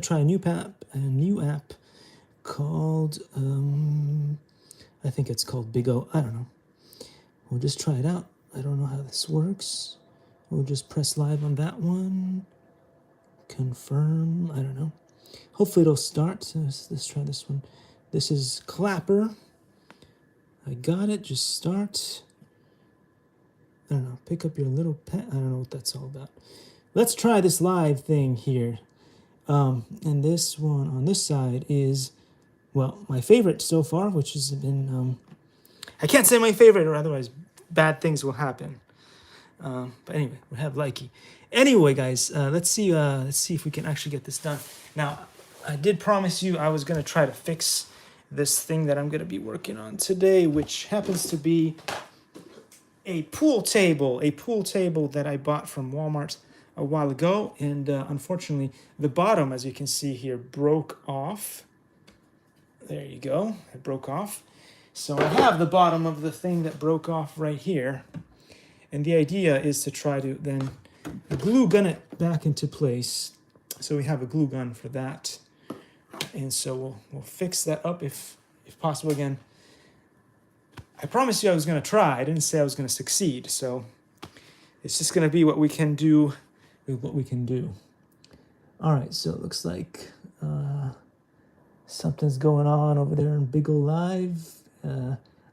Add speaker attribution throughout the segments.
Speaker 1: Try a new app called I think it's called Big O. I don't know. We'll just try it out. I don't know how this works. We'll just press live on that one. Confirm. I don't know. Hopefully it'll start. So let's try this one. This is Clapper. I got it. Just start. I don't know. Pick up your little pet. I don't know what that's all about. Let's try this live thing here. And this one on this side is, well, my favorite so far, which has been, I can't say my favorite or otherwise bad things will happen. But anyway, we have likey. Anyway, guys, let's see if we can actually get this done. Now, I did promise you I was going to try to fix this thing that I'm going to be working on today, which happens to be a pool table that I bought from Walmart a while ago, and unfortunately the bottom, as you can see here, broke off. There you go, it broke off. So I have the bottom of the thing that broke off right here, and the idea is to try to then glue gun it back into place. So we have a glue gun for that, and so we'll fix that up if possible. Again, I promised you I was going to try. I didn't say I was going to succeed, so it's just going to be what we can do with what we can do. All right, so it looks like something's going on over there in Big O Live.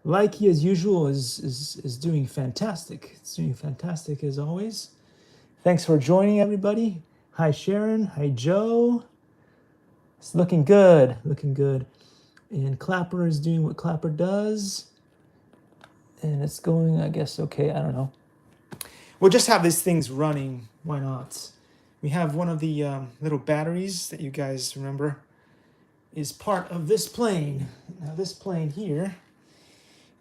Speaker 1: Likey, as usual, is doing fantastic. It's doing fantastic as always. Thanks for joining, everybody. Hi, Sharon. Hi, Joe. It's looking good, looking good. And Clapper is doing what Clapper does. And it's going, I guess, okay, I don't know. We'll just have these things running. Why not? We have one of the little batteries that you guys remember is part of this plane. Now, this plane here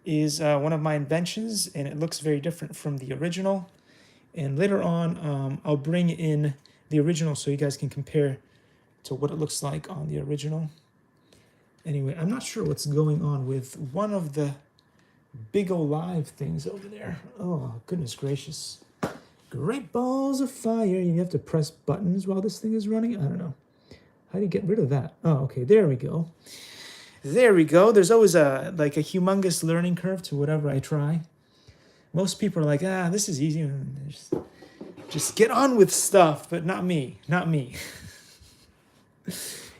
Speaker 1: is one of my inventions, and it looks very different from the original. And later on, I'll bring in the original so you guys can compare to what it looks like on the original. Anyway, I'm not sure what's going on with one of the Big O Live things over there. Oh, goodness gracious. Great balls of fire. You have to press buttons while this thing is running? I don't know. How do you get rid of that? Oh, okay, there we go. There we go. There's always a humongous learning curve to whatever I try. Most people are like, this is easy. Just get on with stuff, but not me. Not me.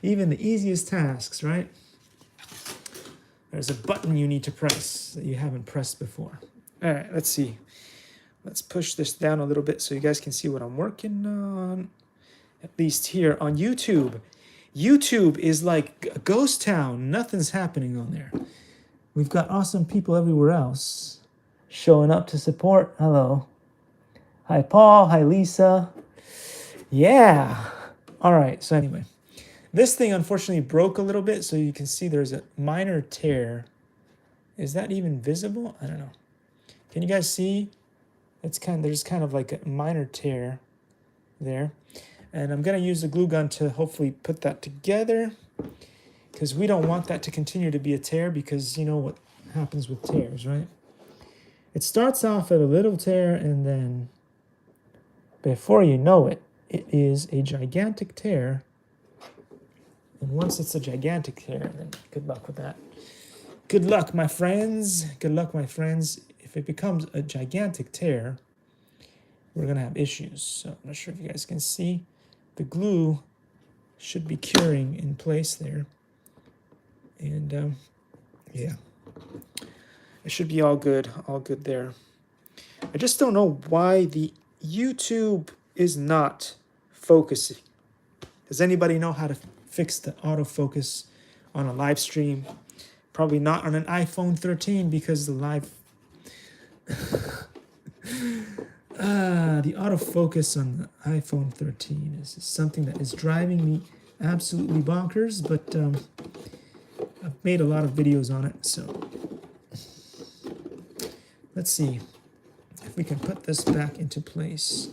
Speaker 1: Even the easiest tasks, right? There's a button you need to press that you haven't pressed before. All right, let's see. Let's push this down a little bit so you guys can see what I'm working on. At least here on YouTube. YouTube is like a ghost town. Nothing's happening on there. We've got awesome people everywhere else showing up to support. Hello. Hi, Paul. Hi, Lisa. Yeah. All right, so anyway. This thing unfortunately broke a little bit, so you can see there's a minor tear. Is that even visible? I don't know. Can you guys see? There's kind of like a minor tear there. And I'm going to use the glue gun to hopefully put that together, because we don't want that to continue to be a tear, because you know what happens with tears, right? It starts off at a little tear, and then before you know it, it is a gigantic tear. And once it's a gigantic tear, then good luck with that. Good luck, my friends. Good luck, my friends. If it becomes a gigantic tear, we're going to have issues. So I'm not sure if you guys can see. The glue should be curing in place there. And, yeah. It should be all good there. I just don't know why the YouTube is not focusing. Does anybody know how to fix the autofocus on a live stream? Probably not on an iPhone 13, because the live the autofocus on the iPhone 13 is something that is driving me absolutely bonkers, but I've made a lot of videos on it, so let's see if we can put this back into place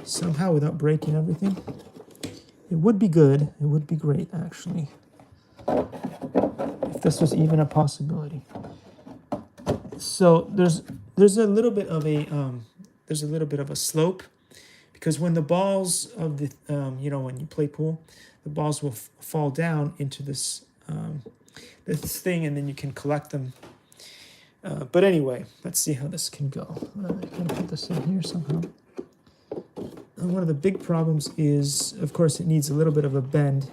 Speaker 1: somehow without breaking everything. It would be good. It would be great, actually, if this was even a possibility. So there's a little bit of a slope, because when the balls of the, when you play pool, the balls will fall down into this thing, and then you can collect them. But anyway, let's see how this can go. I'm going to put this in here somehow. And one of the big problems is, of course, it needs a little bit of a bend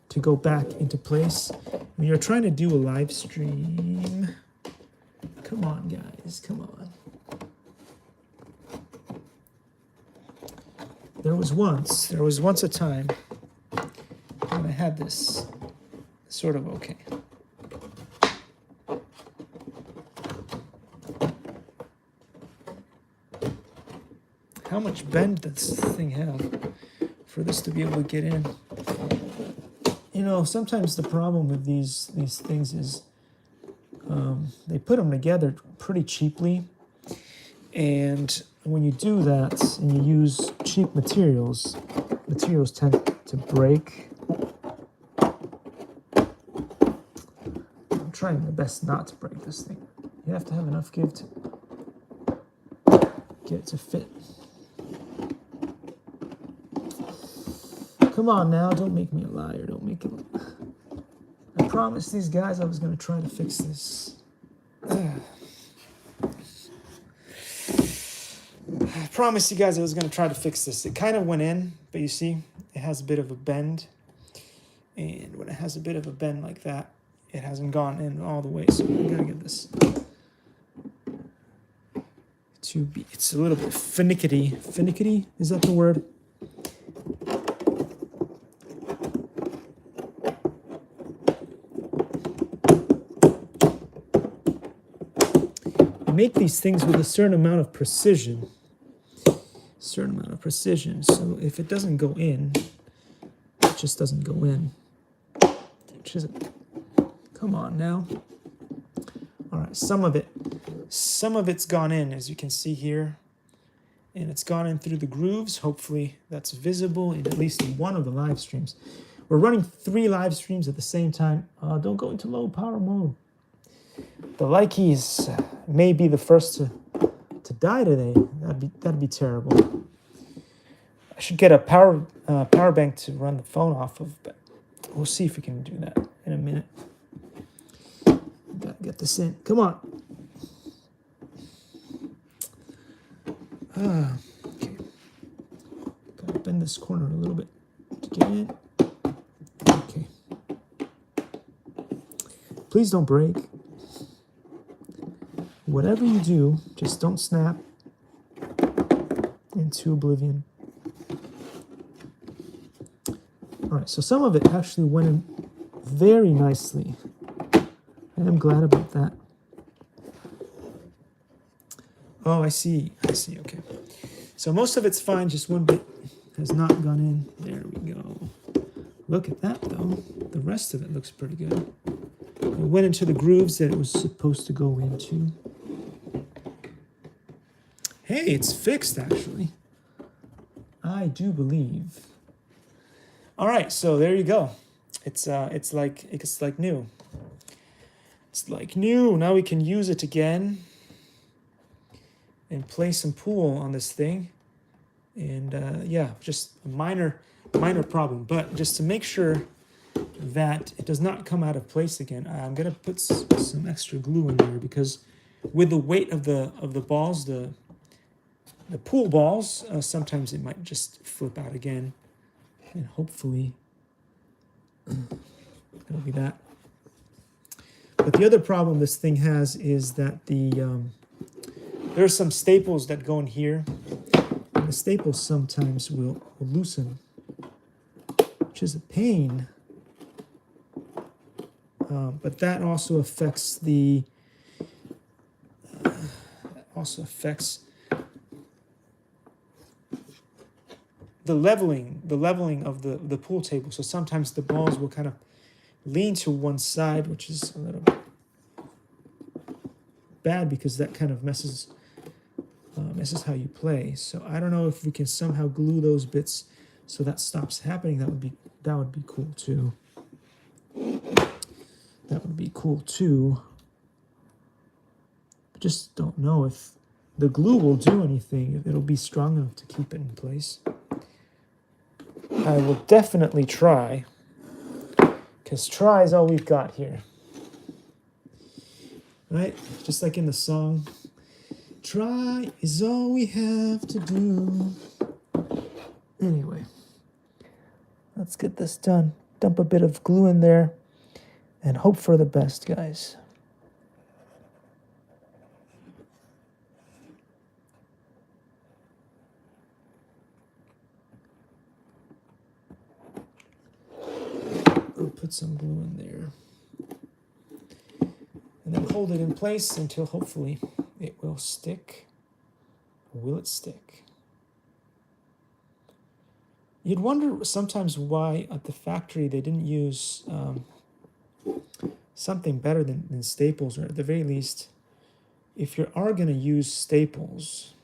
Speaker 1: to go back into place. When you're trying to do a live stream, come on, guys, come on. There was once a time when I had this sort of okay. How much bend does this thing have for this to be able to get in? You know, sometimes the problem with these things is they put them together pretty cheaply, and when you do that and you use cheap materials tend to break. I'm trying my best not to break this thing. You have to have enough give to get it to fit. Come on now, don't make me a liar. Don't make it. I promised these guys I was going to try to fix this. I promised you guys I was going to try to fix this. It kind of went in, but you see, it has a bit of a bend. And when it has a bit of a bend like that, it hasn't gone in all the way. So I'm going to get this to be, it's a little bit finicky. Finicky? Is that the word? Make these things with a certain amount of precision. So if it doesn't go in, it just doesn't go in. Come on now. All right, some of it's gone in, as you can see here, and it's gone in through the grooves. Hopefully that's visible in at least one of the live streams. We're running 3 live streams at the same time. Don't go into low power mode. The likeys may be the first to die today. That'd be terrible. I should get a power bank to run the phone off of, but we'll see if we can do that in a minute. Gotta get this in. Come on. Okay. Gotta bend this corner a little bit to get in. Okay. Please don't break. Whatever you do, just don't snap into oblivion. All right, so some of it actually went in very nicely, and I'm glad about that. Oh, I see, okay. So most of it's fine, just one bit has not gone in. There we go. Look at that, though. The rest of it looks pretty good. It went into the grooves that it was supposed to go into. Hey, it's fixed, actually. I do believe. All right, so there you go. It's like new. It's like new. Now we can use it again and play some pool on this thing. And yeah, just a minor problem, but just to make sure that it does not come out of place again, I'm gonna put some extra glue in there, because with the weight of the balls, the pool balls, sometimes it might just flip out again, and hopefully it'll be that. But the other problem this thing has is that there are some staples that go in here, and the staples sometimes will loosen, which is a pain. But that also affects the leveling of the pool table. So sometimes the balls will kind of lean to one side, which is a little bit bad, because that kind of messes how you play. So I don't know if we can somehow glue those bits so that stops happening. That would be cool too. That would be cool too. I just don't know if the glue will do anything. It'll be strong enough to keep it in place. I will definitely try, because try is all we've got here. Right? Just like in the song, try is all we have to do. Anyway, let's get this done. Dump a bit of glue in there and hope for the best, guys. I'll put some glue in there. And then hold it in place until hopefully it will stick. Will it stick? You'd wonder sometimes why at the factory they didn't use something better than staples, or at the very least, if you are going to use staples,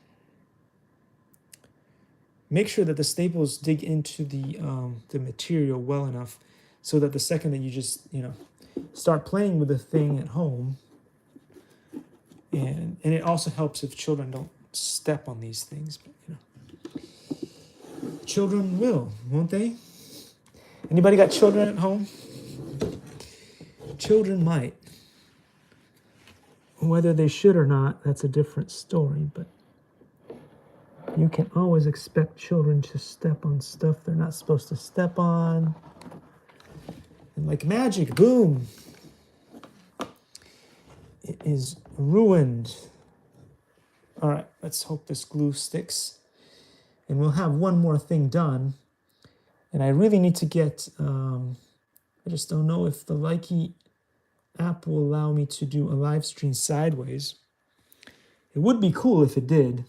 Speaker 1: make sure that the staples dig into the material well enough so that the second that you just, start playing with the thing at home, and it also helps if children don't step on these things, but children will, won't they? Anybody got children at home? Children might. Whether they should or not, that's a different story, but you can always expect children to step on stuff they're not supposed to step on. And like magic, boom, it is ruined. All right, let's hope this glue sticks. And we'll have one more thing done. And I really need to get, I just don't know if the Likey app will allow me to do a live stream sideways. It would be cool if it did.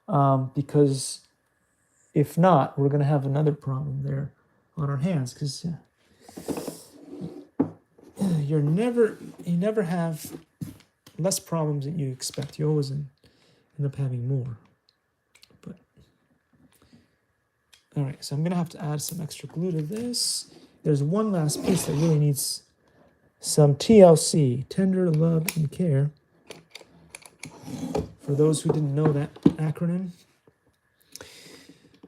Speaker 1: Because if not, we're going to have another problem there on our hands. Because you never have less problems than you expect. You always end up having more. But all right, so I'm gonna have to add some extra glue to this. There's one last piece that really needs some TLC, tender love and care. For those who didn't know that acronym,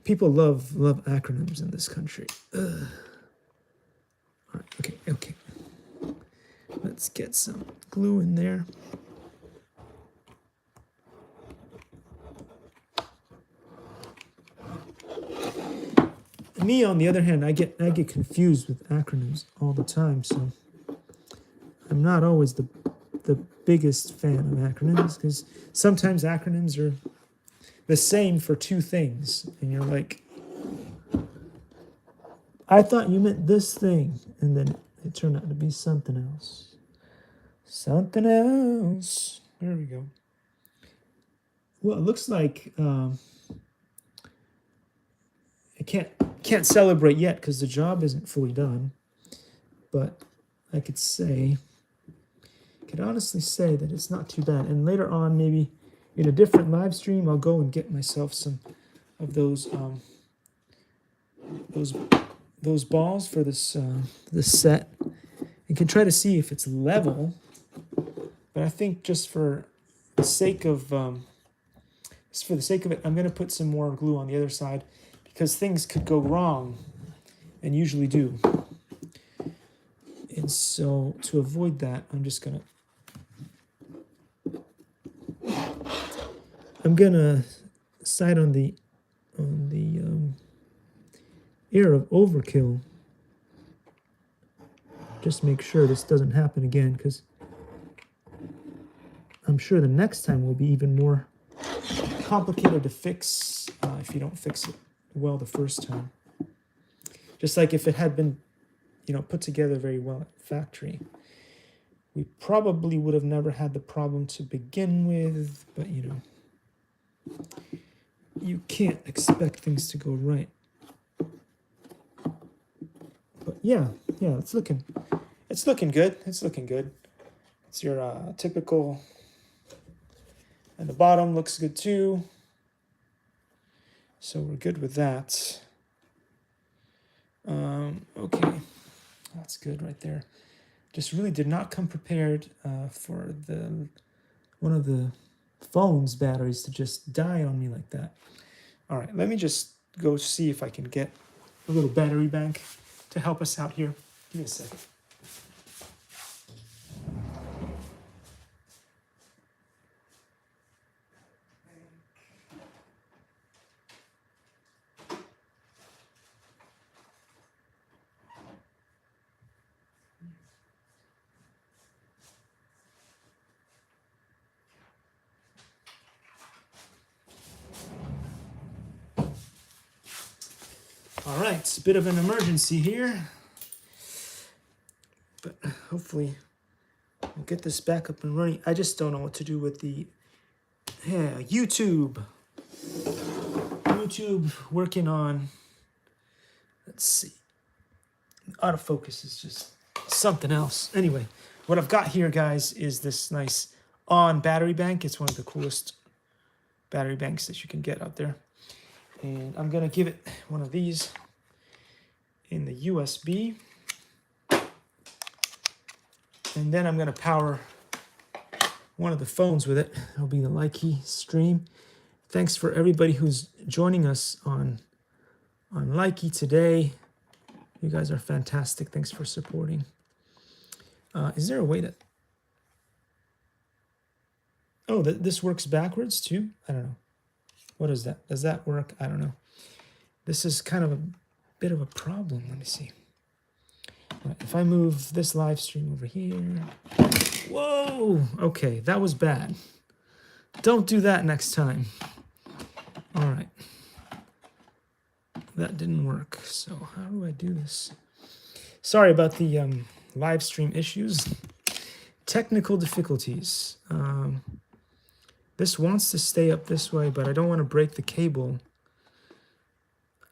Speaker 1: people love acronyms in this country. All right, okay. Let's get some glue in there. Me, on the other hand, I get confused with acronyms all the time, so I'm not always the biggest fan of acronyms, because sometimes acronyms are the same for two things, and you're like, I thought you meant this thing, and then it turned out to be something else. Something else. There we go. Well, it looks like I can't celebrate yet because the job isn't fully done. But I could honestly say that it's not too bad. And later on, maybe in a different live stream, I'll go and get myself some of those balls for this set. You can try to see if it's level. But I think just for the sake of it, I'm going to put some more glue on the other side, because things could go wrong, and usually do. And so to avoid that, I'm gonna side on the air of overkill. Just make sure this doesn't happen again, because I'm sure the next time will be even more complicated to fix if you don't fix it well the first time. Just like if it had been, put together very well at factory, we probably would have never had the problem to begin with. But you can't expect things to go right. But yeah, it's looking good. It's looking good. It's your typical. And the bottom looks good too. So we're good with that. Okay, that's good right there. Just really did not come prepared for one of the phone's batteries to just die on me like that. All right, let me just go see if I can get a little battery bank to help us out here. Give me a second. All right, it's a bit of an emergency here, but hopefully we'll get this back up and running. I just don't know what to do with the YouTube. YouTube working on, let's see, autofocus is just something else. Anyway, what I've got here, guys, is this nice On battery bank. It's one of the coolest battery banks that you can get out there. And I'm going to give it one of these in the USB. And then I'm going to power one of the phones with it. It'll be the Likey stream. Thanks for everybody who's joining us on Likey today. You guys are fantastic. Thanks for supporting. Is there a way to... Oh, this works backwards too? I don't know. What is that? Does that work? I don't know. This is kind of a bit of a problem. Let me see. If I move this live stream over here. Whoa! Okay, that was bad. Don't do that next time. All right. That didn't work. So how do I do this? Sorry about the live stream issues. Technical difficulties. This wants to stay up this way, but I don't want to break the cable.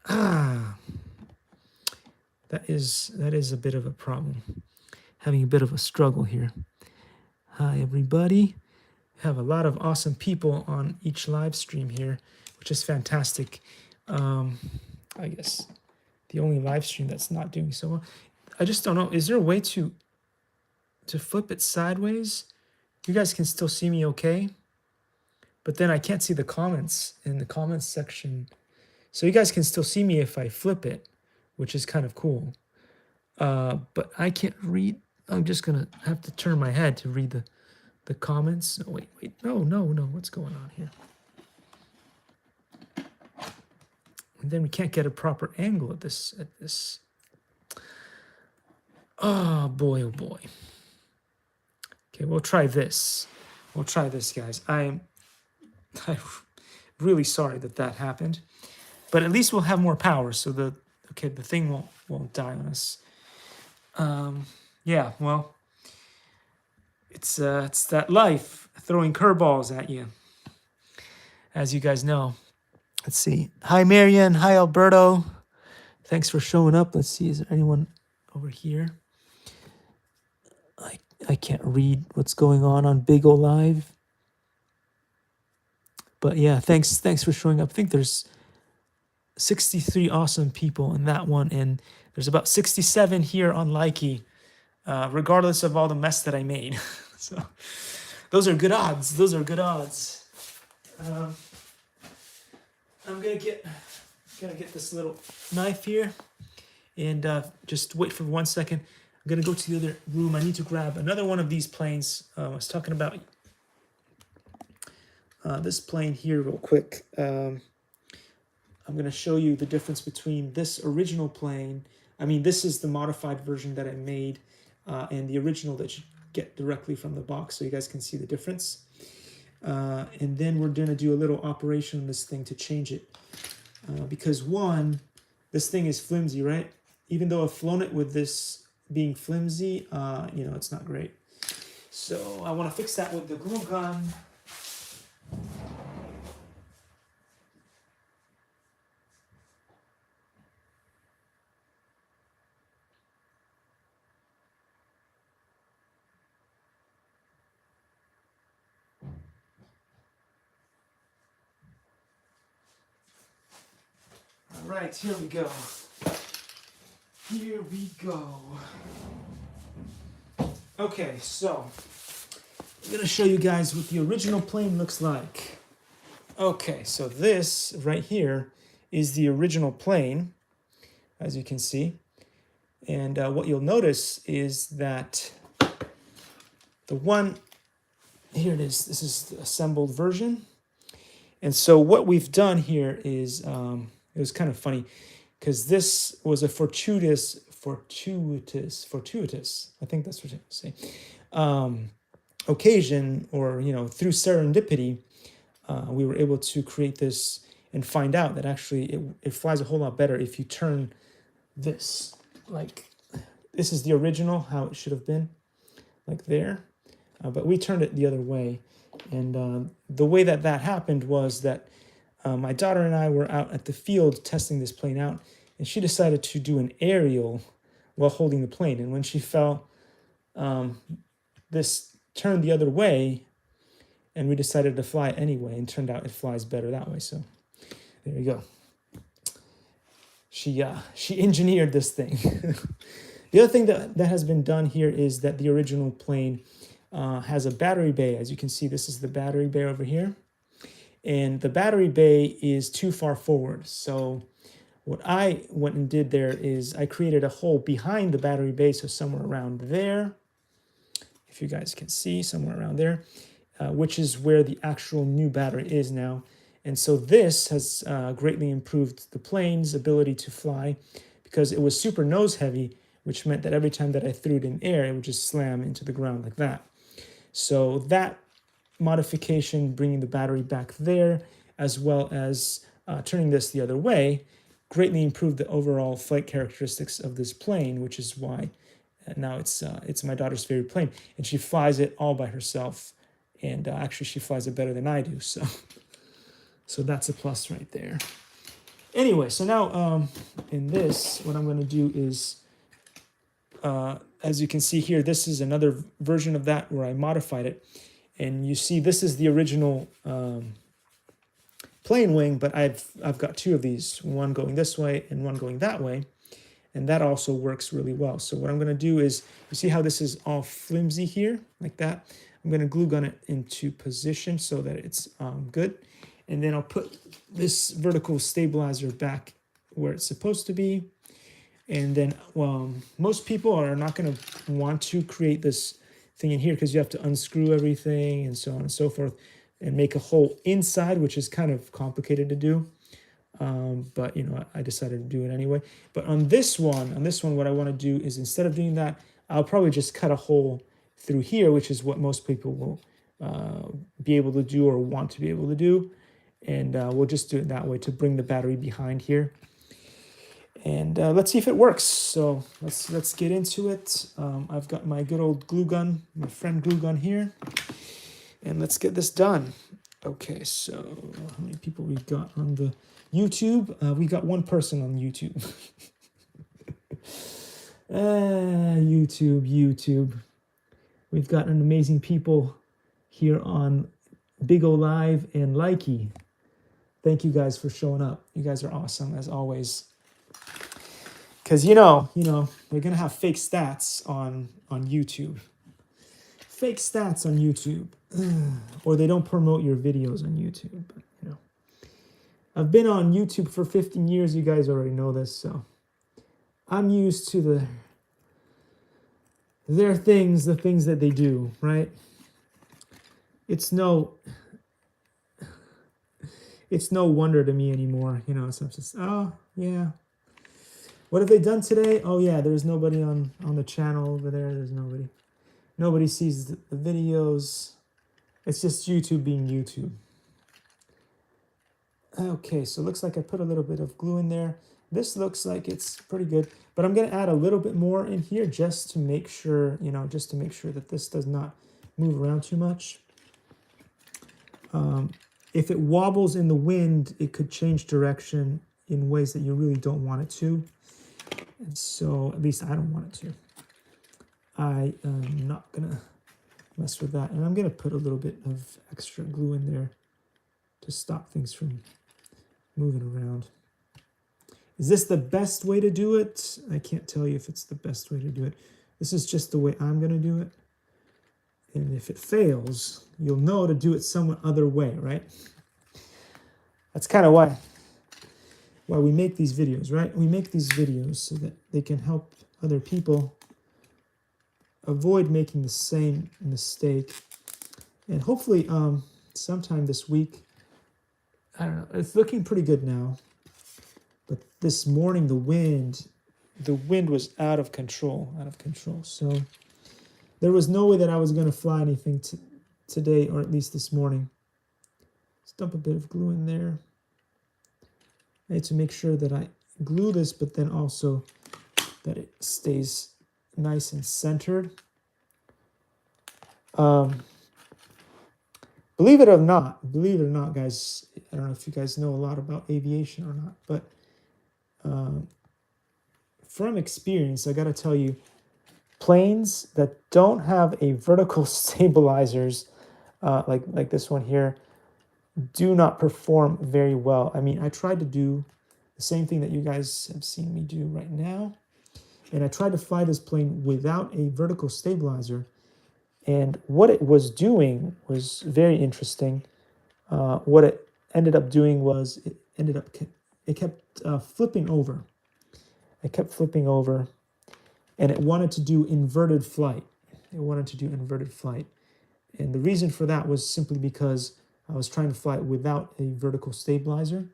Speaker 1: That is a bit of a problem. Having a bit of a struggle here. Hi, everybody. We have a lot of awesome people on each live stream here, which is fantastic. I guess the only live stream that's not doing so well. I just don't know. Is there a way to flip it sideways? You guys can still see me okay? But then I can't see the comments in the comments section. So you guys can still see me if I flip it, which is kind of cool. But I can't read. I'm just going to have to turn my head to read the comments. Oh, wait. No. What's going on here? And then we can't get a proper angle at this. Oh, boy. Okay, we'll try this. Guys. I'm really sorry that happened. But at least we'll have more power, so the thing won't die on us. Yeah, well, it's that life throwing curveballs at you, as you guys know. Let's see. Hi, Marian. Hi, Alberto. Thanks for showing up. Let's see. Is there anyone over here? I can't read what's going on Big O Live. But yeah, thanks for showing up. I think there's 63 awesome people in that one, and there's about 67 here on Likey, regardless of all the mess that I made. So those are good odds. I'm gonna get this little knife here, and just wait for 1 second. I'm gonna go to the other room. I need to grab another one of these planes. I was talking about this plane here real quick. I'm going to show you the difference between this original plane. I mean, this is the modified version that I made, and the original that you get directly from the box, so you guys can see the difference. And then we're going to do a little operation on this thing to change it. Because one, this thing is flimsy, right? Even though I've flown it with this being flimsy, it's not great. So I want to fix that with the glue gun. All right, here we go. Okay, so I'm gonna show you guys what the original plane looks like. Okay, so this right here is the original plane, as you can see. And what you'll notice is that the one, here it is, this is the assembled version. And so what we've done here is, it was kind of funny, because this was a fortuitous, I think that's what you say, occasion, or, you know, through serendipity, we were able to create this and find out that actually it flies a whole lot better if you turn this, like, this is the original, how it should have been, like there, but we turned it the other way. And the way that happened was that my daughter and I were out at the field testing this plane out, and she decided to do an aerial while holding the plane. And when she fell, this turned the other way, and we decided to fly anyway, and turned out it flies better that way. So there you go. She engineered this thing. The other thing that has been done here is that the original plane has a battery bay. As you can see, this is the battery bay over here. And the battery bay is too far forward. So what I went and did there is I created a hole behind the battery bay, so somewhere around there, if you guys can see, somewhere around there, which is where the actual new battery is now. And so this has greatly improved the plane's ability to fly, because it was super nose heavy, which meant that every time that I threw it in air, it would just slam into the ground like that. So that modification, bringing the battery back there, as well as turning this the other way, greatly improved the overall flight characteristics of this plane, which is why now it's my daughter's favorite plane, and she flies it all by herself. And actually, she flies it better than I do. So that's a plus right there. Anyway, so now in this, what I'm going to do is, as you can see here, this is another version of that where I modified it. And you see, this is the original plane wing, but I've got two of these, one going this way and one going that way. And that also works really well. So what I'm going to do is, you see how this is all flimsy here, like that? I'm going to glue gun it into position so that it's good. And then I'll put this vertical stabilizer back where it's supposed to be. And then, well, most people are not going to want to create this thing in here because you have to unscrew everything and so on and so forth and make a hole inside, which is kind of complicated to do. But, you know, I decided to do it anyway. But on this one, what I want to do is, instead of doing that, I'll probably just cut a hole through here, which is what most people will be able to do or want to be able to do. And we'll just do it that way to bring the battery behind here. And let's see if it works. So let's get into it. I've got my good old glue gun, my friend glue gun here. And let's get this done. Okay, so how many people we got on the YouTube? We got one person on YouTube. YouTube. We've got an amazing people here on Big O Live and Likey. Thank you guys for showing up. You guys are awesome as always. Because you know, they're gonna have fake stats on YouTube. Fake stats on YouTube, or they don't promote your videos on YouTube. But, you know, I've been on YouTube for 15 years. You guys already know this, so I'm used to the things that they do, right? It's no wonder to me anymore. You know, so I'm just, oh yeah. What have they done today? Oh yeah, there's nobody on the channel over there. There's nobody. Nobody sees the videos. It's just YouTube being YouTube. Okay, so it looks like I put a little bit of glue in there. This looks like it's pretty good, but I'm going to add a little bit more in here just to make sure, that this does not move around too much. If it wobbles in the wind, it could change direction in ways that you really don't want it to. And so, at least I don't want it to. I am not going to mess with that. And I'm going to put a little bit of extra glue in there to stop things from moving around. Is this the best way to do it? I can't tell you if it's the best way to do it. This is just the way I'm going to do it. And if it fails, you'll know to do it some other way, right? That's kind of why we make these videos, right? We make these videos so that they can help other people avoid making the same mistake. And hopefully sometime this week, I don't know, it's looking pretty good now. But this morning the wind was out of control. So there was no way that I was going to fly anything today, or at least this morning. Let's dump a bit of glue in there. I need to make sure that I glue this, but then also that it stays nice and centered. Believe it or not, guys, I don't know if you guys know a lot about aviation or not, but from experience, I got to tell you, planes that don't have a vertical stabilizers, like this one here, do not perform very well. I mean, I tried to do the same thing that you guys have seen me do right now, and I tried to fly this plane without a vertical stabilizer, and what it was doing was very interesting. What it ended up doing was it kept flipping over. It kept flipping over, and it wanted to do inverted flight. And the reason for that was simply because I was trying to fly it without a vertical stabilizer.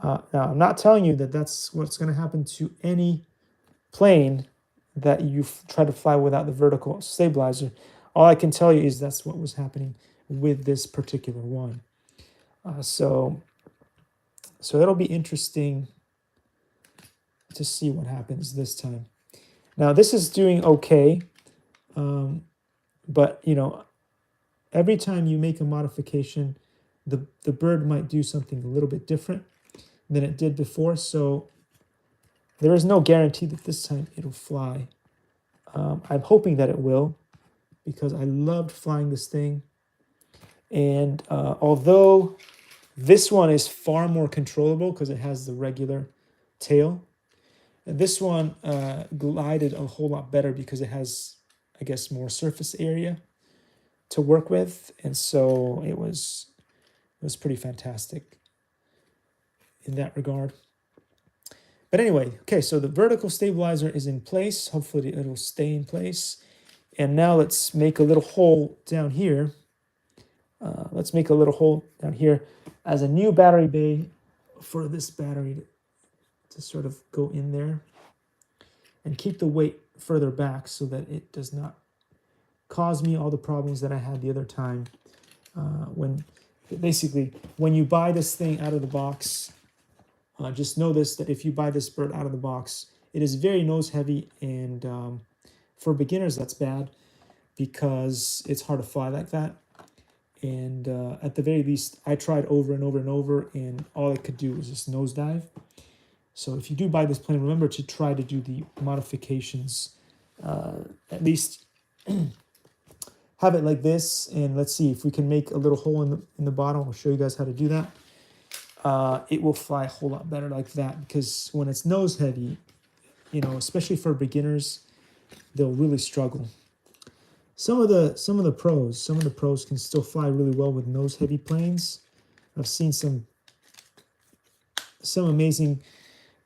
Speaker 1: Now, I'm not telling you that that's what's going to happen to any plane that you try to fly without the vertical stabilizer. All I can tell you is that's what was happening with this particular one. So it'll be interesting to see what happens this time. Now, this is doing okay, but, you know, every time you make a modification, the bird might do something a little bit different than it did before. So there is no guarantee that this time it'll fly. I'm hoping that it will, because I loved flying this thing. And although this one is far more controllable because it has the regular tail, this one glided a whole lot better because it has, I guess, more surface area to work with. And so it was pretty fantastic in that regard. But anyway, okay, so the vertical stabilizer is in place. Hopefully it'll stay in place. And now let's make a little hole down here. As a new battery bay for this battery to sort of go in there, and keep the weight further back so that it does not cause me all the problems that I had the other time. When you buy this thing out of the box, just know this, that if you buy this bird out of the box, it is very nose heavy, and for beginners that's bad because it's hard to fly like that. And at the very least, I tried over and over and over, and all I could do was just nosedive. So if you do buy this plane, remember to try to do the modifications. At least have it like this, and let's see if we can make a little hole in the bottom. I'll show you guys how to do that. It will fly a whole lot better like that, because when it's nose heavy, you know, especially for beginners, they'll really struggle. Some of the pros can still fly really well with nose heavy planes. I've seen some amazing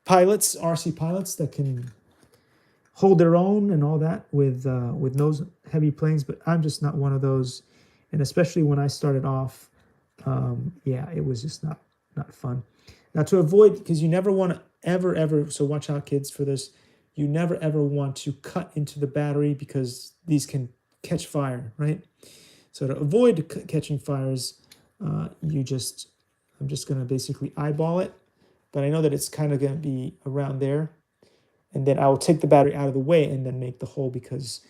Speaker 1: pilots, RC pilots, that can hold their own and all that with nose heavy planes, but I'm just not one of those. And especially when I started off, it was just not fun. Now, to avoid, because you never want to ever, so watch out kids for this, you never ever want to cut into the battery, because these can catch fire, right? So to avoid catching fires, I'm just going to basically eyeball it, but I know that it's kind of going to be around there, and then I will take the battery out of the way and then make the hole, because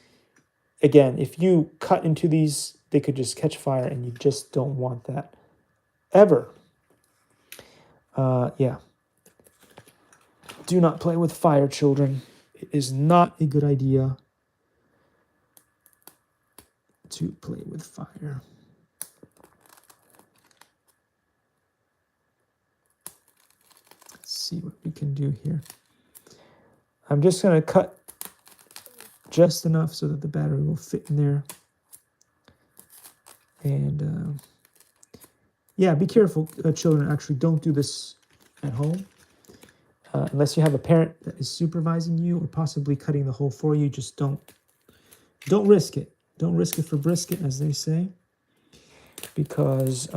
Speaker 1: again, if you cut into these, they could just catch fire, and you just don't want that ever. Do not play with fire, children. It is not a good idea to play with fire. Let's see what we can do here. I'm just going to cut just enough so that the battery will fit in there. And yeah, be careful, children. Actually, don't do this at home. Unless you have a parent that is supervising you or possibly cutting the hole for you, just don't risk it. Don't risk it for brisket, as they say, because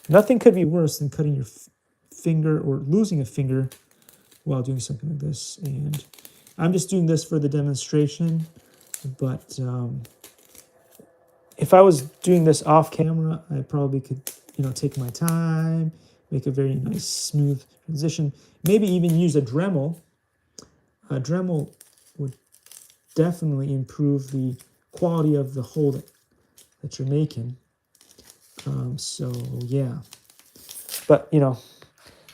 Speaker 1: nothing could be worse than cutting your finger or losing a finger while doing something like this. And I'm just doing this for the demonstration, but if I was doing this off camera, I probably could, take my time, make a very nice, smooth transition. Maybe even use a Dremel. A Dremel would definitely improve the quality of the hole that you're making. So yeah, but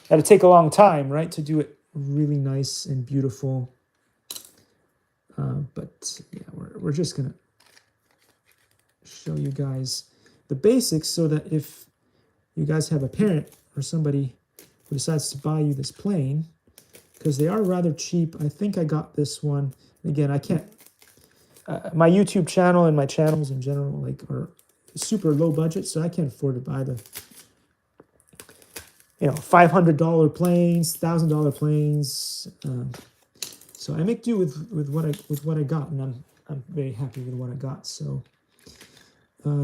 Speaker 1: that'd take a long time, right, to do it really nice and beautiful. But yeah, we're just gonna show you guys the basics so that if you guys have a parent or somebody who decides to buy you this plane, because they are rather cheap. I think I got this one. Again, I can't. My YouTube channel and my channels in general are super low budget, so I can't afford to buy the $500 planes, $1,000 planes. So I make do with what I got, and I'm very happy with what I got. So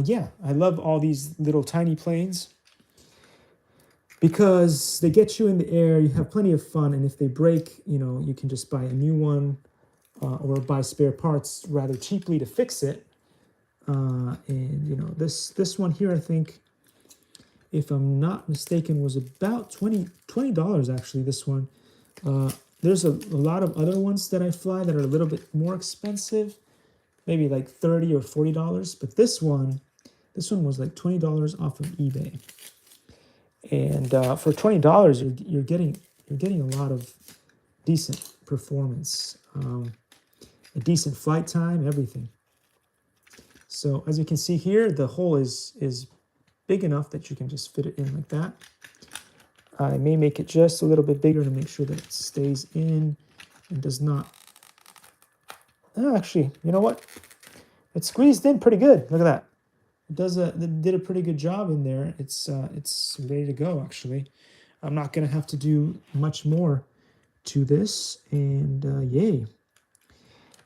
Speaker 1: yeah, I love all these little tiny planes because they get you in the air. You have plenty of fun, and if they break, you can just buy a new one or buy spare parts rather cheaply to fix it. And this one here, I think, if I'm not mistaken, was about $20 actually. This one. There's a lot of other ones that I fly that are a little bit more expensive, maybe like $30 or $40. But this one was like $20 off of eBay. And for $20, you're getting a lot of decent performance, a decent flight time, everything. So as you can see here, the hole is big enough that you can just fit it in like that. I may make it just a little bit bigger to make sure that it stays in and does not. Actually, you know what? It squeezed in pretty good. Look at that. It did a pretty good job in there. It's ready to go. Actually, I'm not gonna have to do much more to this, and yay.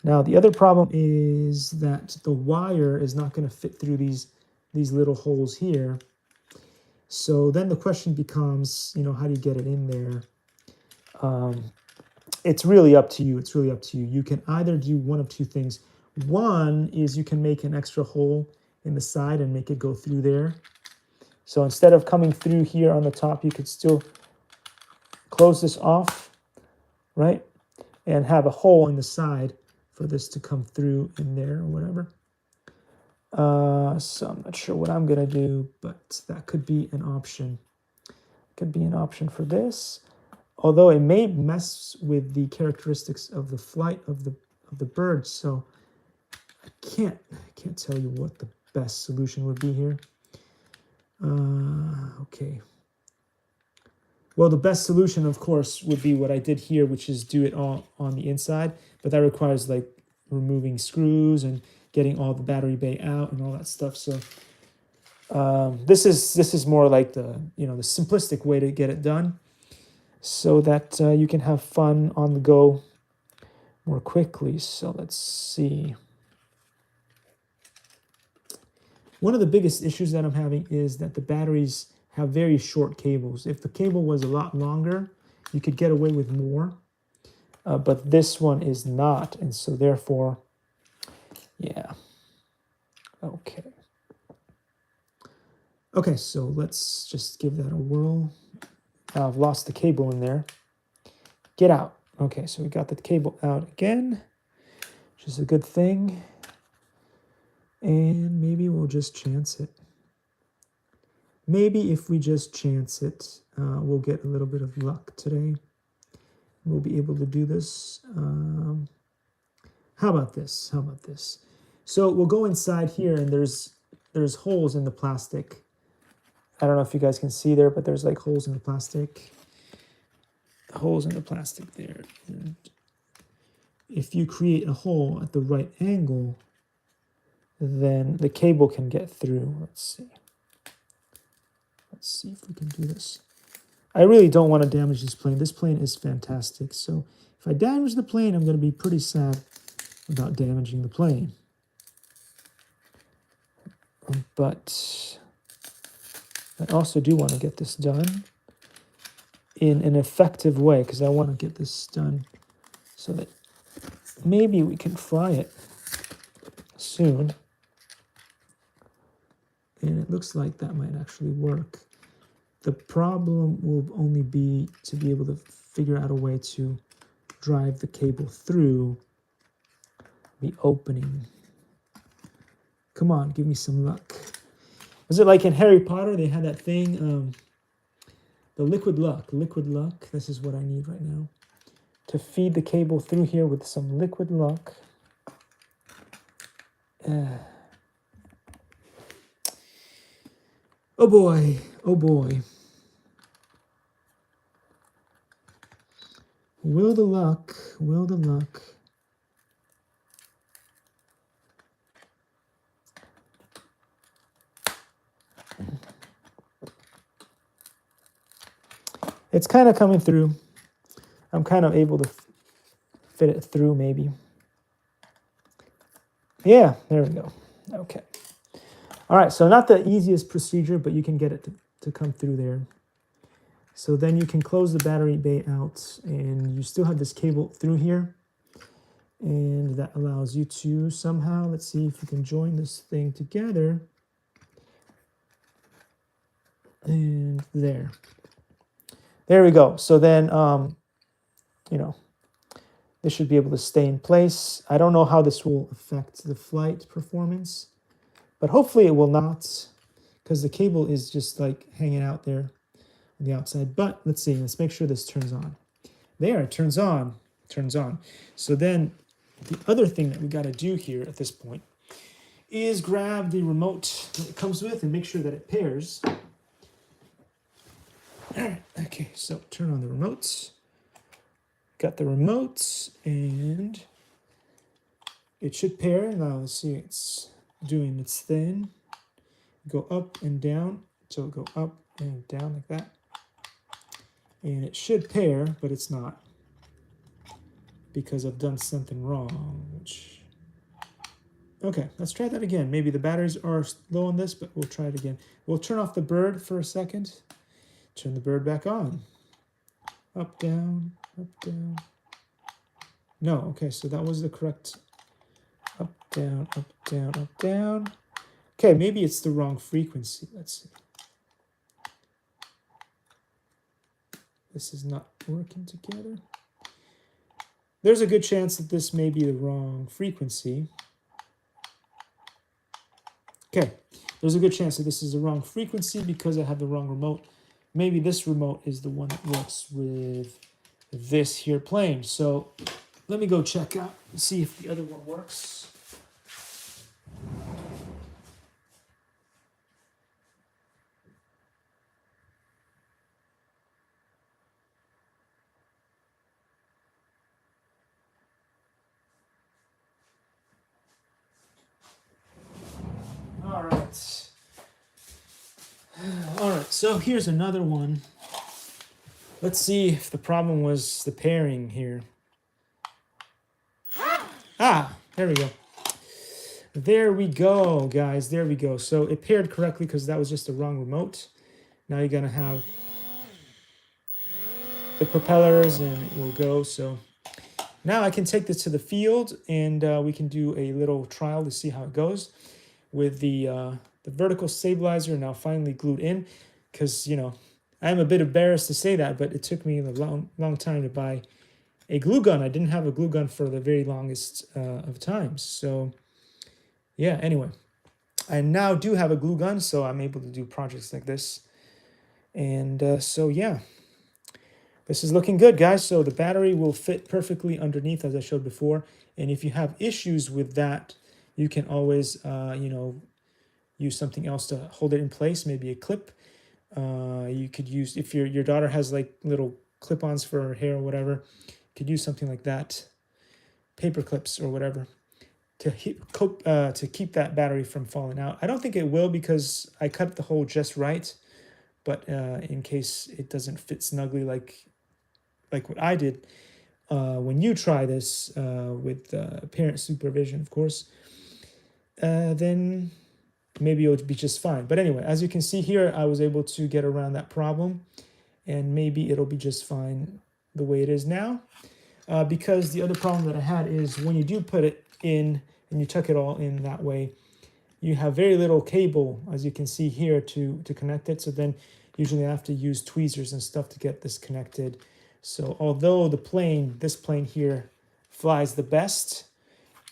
Speaker 1: Now the other problem is that the wire is not gonna fit through these little holes here. So then the question becomes, how do you get it in there? It's really up to you. You can either do one of two things. One is you can make an extra hole in the side and make it go through there. So instead of coming through here on the top, you could still close this off, right? And have a hole in the side for this to come through in there or whatever. So I'm not sure what I'm gonna do, but that could be an option. Could be an option for this, although it may mess with the characteristics of the flight of the bird. So I can't tell you what the best solution would be here. Okay. Well, the best solution, of course, would be what I did here, which is do it all on the inside, but that requires like removing screws and getting all the battery bay out and all that stuff. So this is more like the the simplistic way to get it done, so that you can have fun on the go more quickly. So let's see. One of the biggest issues that I'm having is that the batteries have very short cables. If the cable was a lot longer, you could get away with more, but this one is not, and so therefore, yeah. Okay. Okay, so let's just give that a whirl. I've lost the cable in there. Get out. Okay, so we got the cable out again, which is a good thing. And maybe we'll just chance it. Maybe if we just chance it, we'll get a little bit of luck today. We'll be able to do this. How about this? So we'll go inside here, and there's holes in the plastic. I don't know if you guys can see there, but there's like holes in the plastic. Holes in the plastic there. And if you create a hole at the right angle, then the cable can get through. Let's see if we can do this. I really don't want to damage this plane. This plane is fantastic. So if I damage the plane, I'm going to be pretty sad about damaging the plane. But I also do want to get this done in an effective way, because I want to get this done so that maybe we can fly it soon. And it looks like that might actually work. The problem will only be to be able to figure out a way to drive the cable through the opening. Come on, give me some luck. Was it like in Harry Potter? They had that thing, the liquid luck. Liquid luck. This is what I need right now. To feed the cable through here with some liquid luck. Oh boy, oh boy. Will the luck, will the luck. It's kind of coming through. I'm kind of able to fit it through maybe. Yeah, there we go. Okay. All right, so not the easiest procedure, but you can get it to come through there. So then you can close the battery bay out, and you still have this cable through here. And that allows you to somehow, let's see if we can join this thing together. And there. There we go. So then, you know, this should be able to stay in place. I don't know how this will affect the flight performance, but hopefully it will not, because the cable is just like hanging out there on the outside. But let's see, let's make sure this turns on. There, it turns on, turns on. So then the other thing that we got to do here at this point is grab the remote that it comes with and make sure that it pairs. All right, okay, so turn on the remotes. Got the remotes, and it should pair. Now let's see, it's doing its thing. Go up and down, so it'll go up and down like that. And it should pair, but it's not, because I've done something wrong. Okay, let's try that again. Maybe the batteries are low on this, but we'll try it again. We'll turn off the bird for a second. Turn the bird back on. Up, down, up, down. No, okay, so that was the correct up, down, up, down, up, down. Okay, maybe it's the wrong frequency. Let's see. This is not working together. There's a good chance that this may be the wrong frequency. Okay, there's a good chance that this is the wrong frequency because I have the wrong remote. Maybe this remote is the one that works with this here plane. So let me go check out and see if the other one works. All right. All right, so here's another one. Let's see if the problem was the pairing here. Ah, there we go. There we go, guys. There we go. So it paired correctly because that was just the wrong remote. Now you're going to have the propellers and it will go. So now I can take this to the field and we can do a little trial to see how it goes with the vertical stabilizer now finally glued in, because, you know, I'm a bit embarrassed to say that, but it took me a long time to buy a glue gun. I didn't have a glue gun for the very longest of times. So yeah, anyway, I now do have a glue gun, so I'm able to do projects like this. And so yeah, this is looking good, guys. So the battery will fit perfectly underneath, as I showed before. And if you have issues with that, you can always, you know, use something else to hold it in place, maybe a clip. You could use, if your daughter has like little clip-ons for her hair or whatever, you could use something like that, paper clips or whatever. to keep that battery from falling out. I don't think it will because I cut the hole just right, but in case it doesn't fit snugly like what I did, when you try this with parent supervision, of course, then maybe it'll be just fine. But anyway, as you can see here, I was able to get around that problem, and maybe it'll be just fine the way it is now. Because the other problem that I had is when you do put it in and you tuck it all in that way, you have very little cable, as you can see here, to connect it. So then usually I have to use tweezers and stuff to get this connected. So although this plane here flies the best,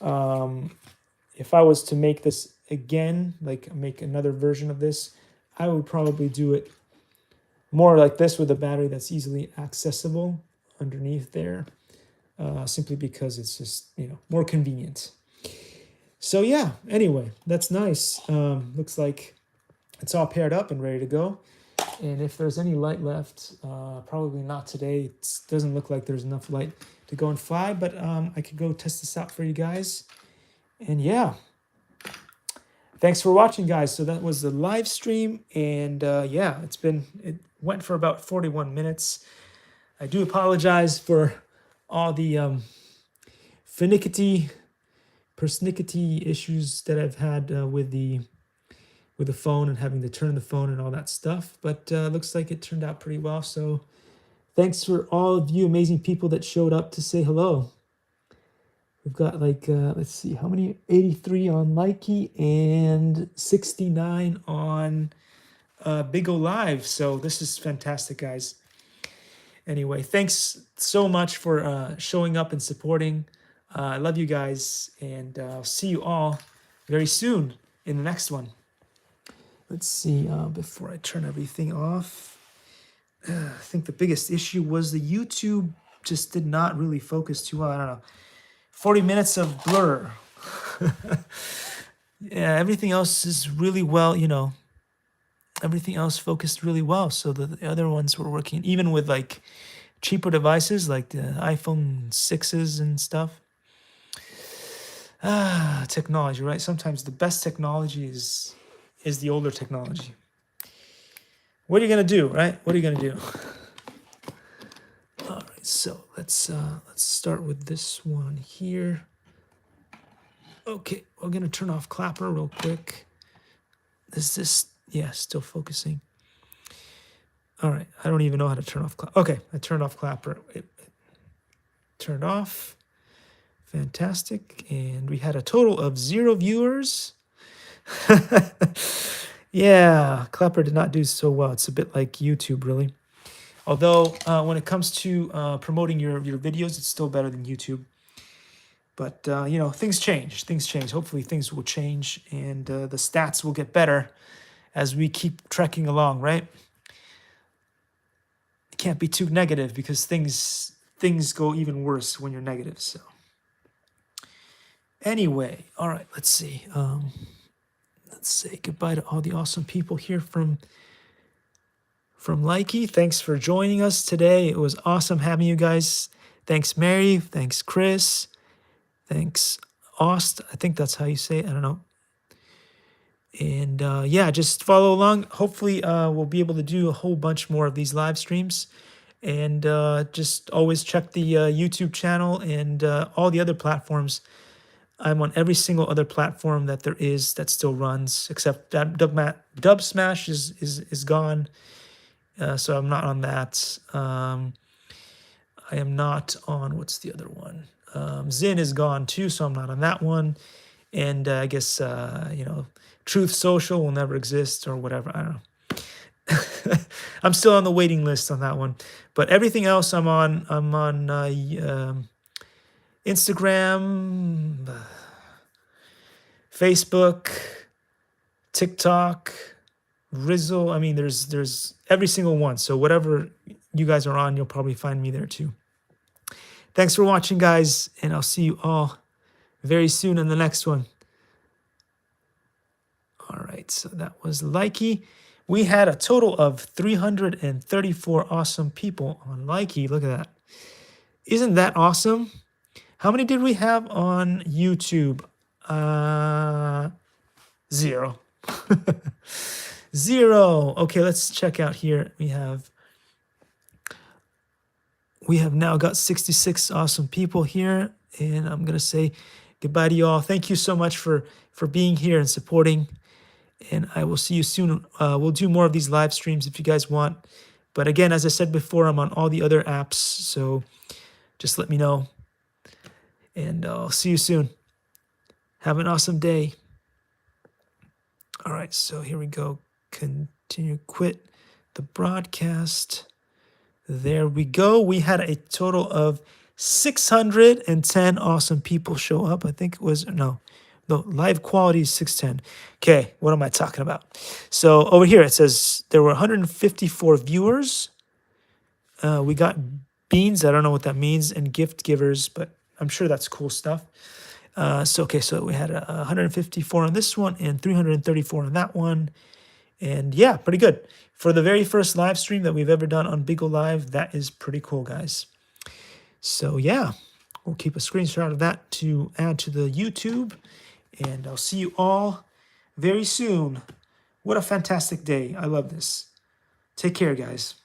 Speaker 1: if I was to make this again, like make another version of this, I would probably do it more like this with a battery that's easily accessible underneath there, simply because it's just, more convenient. So yeah, anyway, that's nice. Looks like it's all paired up and ready to go. And if there's any light left, probably not today. It doesn't look like there's enough light to go and fly, but I could go test this out for you guys. And yeah, thanks for watching, guys. So that was the live stream, and yeah, it went for about 41 minutes. I do apologize for all the persnickety issues that I've had with the phone and having to turn the phone and all that stuff, but looks like it turned out pretty well. So thanks for all of you amazing people that showed up to say hello. We've got like, let's see, how many? 83 on Likey and 69 on Big O Live. So this is fantastic, guys. Anyway, thanks so much for showing up and supporting. I love you guys, and I'll see you all very soon in the next one. Let's see, before I turn everything off, I think the biggest issue was the YouTube just did not really focus too well. I don't know. 40 minutes of blur. Yeah, everything else is really well, everything else focused really well. So the other ones were working, even with like cheaper devices like the iPhone 6s and stuff. Technology, right? Sometimes the best technology is the older technology. What are you gonna do, right? What are you gonna do? All right, so let's start with this one here. Okay, we're gonna turn off Clapper real quick. Yeah, still focusing. All right, I don't even know how to turn off Clapper. Okay, I turned off Clapper. It turned off. Fantastic, and we had a total of 0 viewers. Yeah, Clapper did not do so well. It's a bit like YouTube, really. Although when it comes to promoting your videos, it's still better than YouTube. But things change. Things change. Hopefully, things will change, and the stats will get better as we keep trekking along. Right? It can't be too negative because things go even worse when you're negative. So. Anyway, all right. Let's see. Let's say goodbye to all the awesome people here from Likey. Thanks for joining us today. It was awesome having you guys. Thanks, Mary. Thanks, Chris. Thanks, Ost. I think that's how you say it. I don't know. And yeah, just follow along. Hopefully, we'll be able to do a whole bunch more of these live streams. And just always check the YouTube channel and all the other platforms. I'm on every single other platform that there is that still runs, except that Dub Smash is gone, so I'm not on that. I am not on, what's the other one? Zin is gone too, so I'm not on that one. And I guess Truth Social will never exist or whatever. I don't know. I'm still on the waiting list on that one, but everything else I'm on. I'm on Instagram, Facebook, TikTok, Rizzle. I mean, there's every single one. So whatever you guys are on, you'll probably find me there too. Thanks for watching, guys, and I'll see you all very soon in the next one. All right, so that was Likey. We had a total of 334 awesome people on Likey. Look at that. Isn't that awesome? How many did we have on YouTube? 0. 0. Okay, let's check out here. We have now got 66 awesome people here, and I'm gonna say goodbye to you all. Thank you so much for being here and supporting, and I will see you soon. We'll do more of these live streams if you guys want, but again, as I said before, I'm on all the other apps, so just let me know, and I'll see you soon. Have an awesome day. All right, so here we go. Continue, quit the broadcast. There we go. We had a total of 610 awesome people show up. I think it was, no, live quality is 610. Okay, what am I talking about? So over here it says there were 154 viewers. We got beans. I don't know what that means, and gift givers, but I'm sure that's cool stuff. So we had 154 on this one and 334 on that one. And yeah, pretty good. For the very first live stream that we've ever done on Beagle Live, that is pretty cool, guys. So yeah, we'll keep a screenshot of that to add to the YouTube. And I'll see you all very soon. What a fantastic day. I love this. Take care, guys.